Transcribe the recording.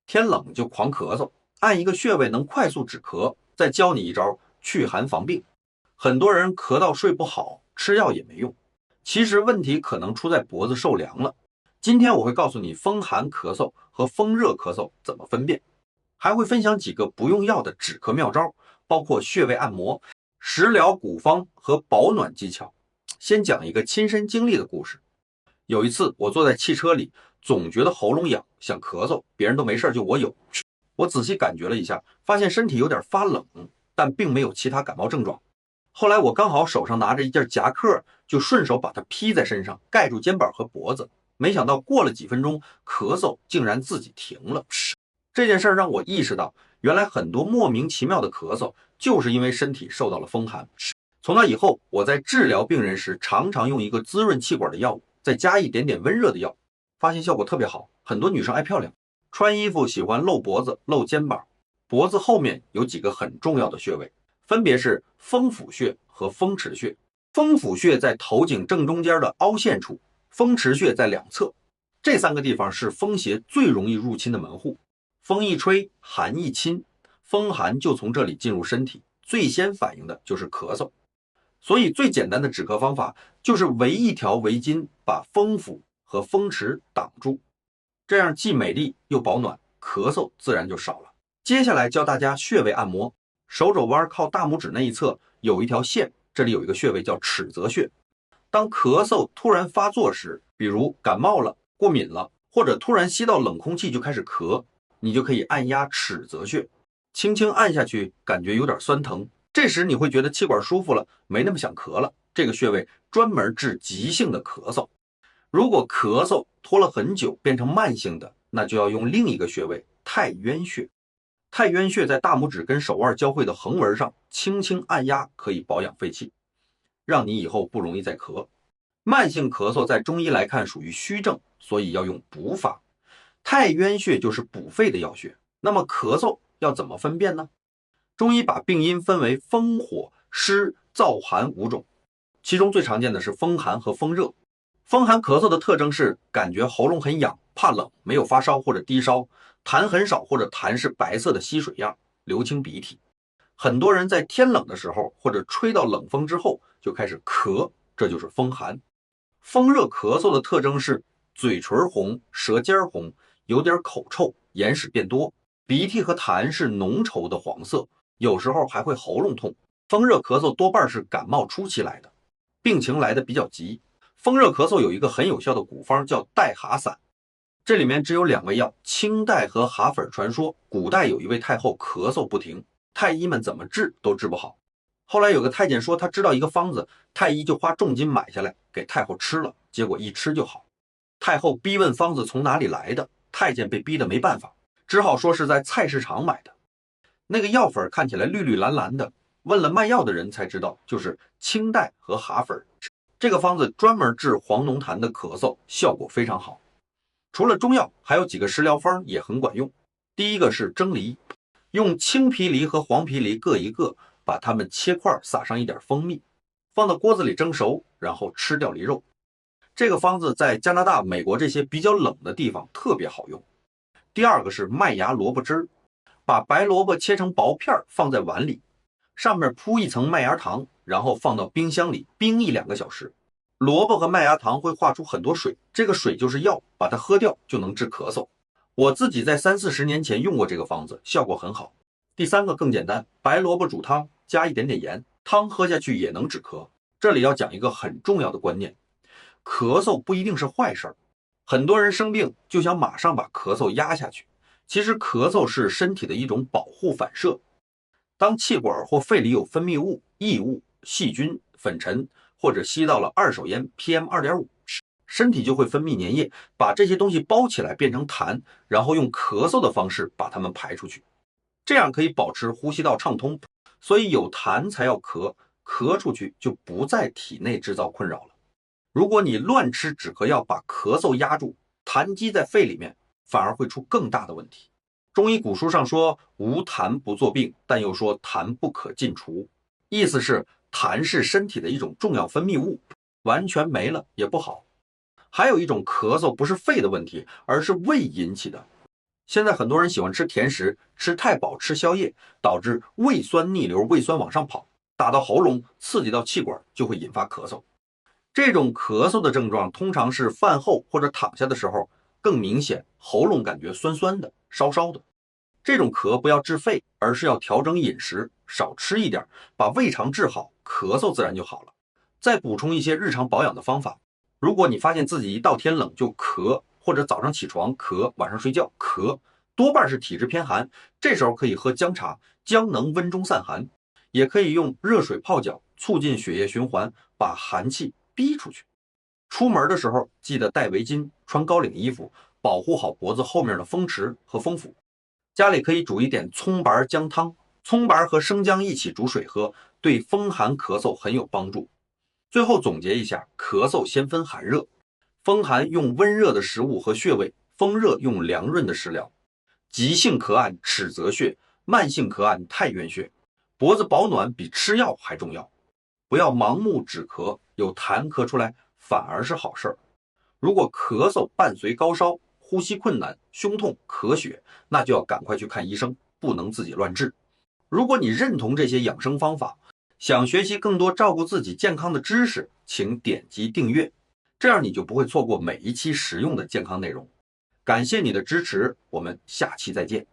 天冷就狂咳嗽，按一个穴位能快速止咳，再教你一招祛寒防病。很多人咳到睡不好，吃药也没用，其实问题可能出在脖子受凉了。今天我会告诉你风寒咳嗽和风热咳嗽怎么分辨，还会分享几个不用药的止咳妙招，包括穴位按摩、食疗古方和保暖技巧。先讲一个亲身经历的故事。有一次我坐在汽车里，总觉得喉咙痒，想咳嗽，别人都没事，就我有。我仔细感觉了一下，发现身体有点发冷，但并没有其他感冒症状。后来我刚好手上拿着一件夹克，就顺手把它披在身上，盖住肩膀和脖子。没想到过了几分钟，咳嗽竟然自己停了。这件事让我意识到，原来很多莫名其妙的咳嗽，就是因为身体受到了风寒。从那以后，我在治疗病人时，常常用一个滋润气管的药物，再加一点点温热的药，发现效果特别好。很多女生爱漂亮，穿衣服喜欢露脖子、露肩膀，脖子后面有几个很重要的穴位，分别是风府穴和风池穴。风府穴在头颈正中间的凹陷处，风池穴在两侧。这三个地方是风邪最容易入侵的门户。风一吹，寒一侵，风寒就从这里进入身体，最先反应的就是咳嗽。所以最简单的止咳方法就是围一条围巾把风府和风池挡住，这样既美丽又保暖，咳嗽自然就少了。接下来教大家穴位按摩，手肘弯靠大拇指那一侧有一条线，这里有一个穴位叫尺泽穴。当咳嗽突然发作时，比如感冒了、过敏了，或者突然吸到冷空气就开始咳，你就可以按压尺泽穴，轻轻按下去，感觉有点酸疼。这时你会觉得气管舒服了，没那么想咳了。这个穴位专门治急性的咳嗽。如果咳嗽拖了很久变成慢性的，那就要用另一个穴位太渊穴。太渊穴在大拇指跟手腕交汇的横纹上，轻轻按压可以保养肺气，让你以后不容易再咳。慢性咳嗽在中医来看属于虚症，所以要用补法。太渊穴就是补肺的要穴。那么咳嗽要怎么分辨呢？中医把病因分为风火湿燥寒5种，其中最常见的是风寒和风热。风寒咳嗽的特征是感觉喉咙很痒，怕冷，没有发烧或者低烧，痰很少或者痰是白色的稀水样，流清鼻涕。很多人在天冷的时候或者吹到冷风之后就开始咳，这就是风寒。风热咳嗽的特征是嘴唇红，舌尖红，有点口臭，眼屎变多，鼻涕和痰是浓稠的黄色，有时候还会喉咙痛。风热咳嗽多半是感冒初期来的，病情来的比较急。风热咳嗽有一个很有效的古方叫代哈散，这里面只有2味药，清代和哈粉传说。古代有一位太后咳嗽不停，太医们怎么治都治不好。后来有个太监说他知道一个方子，太医就花重金买下来给太后吃了，结果一吃就好。太后逼问方子从哪里来的，太监被逼得没办法，只好说是在菜市场买的。那个药粉看起来绿绿蓝蓝的，问了卖药的人才知道就是清代和哈粉。这个方子专门治黄脓痰的咳嗽，效果非常好。除了中药，还有几个食疗方也很管用。第一个是蒸梨，用青皮梨和黄皮梨各一个，把它们切块，撒上一点蜂蜜，放到锅子里蒸熟，然后吃掉梨肉。这个方子在加拿大、美国这些比较冷的地方特别好用。第二个是麦芽萝卜汁，把白萝卜切成薄片放在碗里，上面铺一层麦芽糖，然后放到冰箱里冰1-2个小时。萝卜和麦芽糖会化出很多水，这个水就是药，把它喝掉就能治咳嗽。我自己在30-40年前用过这个方子，效果很好。第三个更简单，白萝卜煮汤，加一点点盐，汤喝下去也能止咳。这里要讲一个很重要的观念，咳嗽不一定是坏事儿。很多人生病就想马上把咳嗽压下去，其实咳嗽是身体的一种保护反射。当气管或肺里有分泌物、异物、细菌、粉尘，或者吸到了二手烟 PM2.5， 身体就会分泌粘液，把这些东西包起来变成痰，然后用咳嗽的方式把它们排出去，这样可以保持呼吸道畅通。所以有痰才要咳，咳出去就不在体内制造困扰了。如果你乱吃止咳药把咳嗽压住，痰积在肺里面，反而会出更大的问题。中医古书上说无痰不作病，但又说痰不可尽除，意思是痰是身体的一种重要分泌物，完全没了也不好。还有一种咳嗽不是肺的问题，而是胃引起的。现在很多人喜欢吃甜食，吃太饱，吃宵夜，导致胃酸逆流，胃酸往上跑，打到喉咙，刺激到气管，就会引发咳嗽。这种咳嗽的症状通常是饭后或者躺下的时候更明显，喉咙感觉酸酸的、烧烧的。这种咳不要治肺，而是要调整饮食，少吃一点，把胃肠治好，咳嗽自然就好了。再补充一些日常保养的方法。如果你发现自己一到天冷就咳，或者早上起床咳，晚上睡觉咳，多半是体质偏寒，这时候可以喝姜茶，姜能温中散寒，也可以用热水泡脚，促进血液循环，把寒气逼出去。出门的时候记得戴围巾，穿高领衣服，保护好脖子后面的风池和风府。家里可以煮一点葱白姜汤，葱白和生姜一起煮水喝，对风寒咳嗽很有帮助。最后总结一下，咳嗽先分寒热，风寒用温热的食物和穴位，风热用凉润的食疗。急性咳按尺泽穴，慢性咳按太渊穴。脖子保暖比吃药还重要，不要盲目止咳，有痰咳出来反而是好事儿。如果咳嗽伴随高烧、呼吸困难、胸痛、咳血，那就要赶快去看医生，不能自己乱治。如果你认同这些养生方法，想学习更多照顾自己健康的知识，请点击订阅，这样你就不会错过每一期实用的健康内容。感谢你的支持，我们下期再见。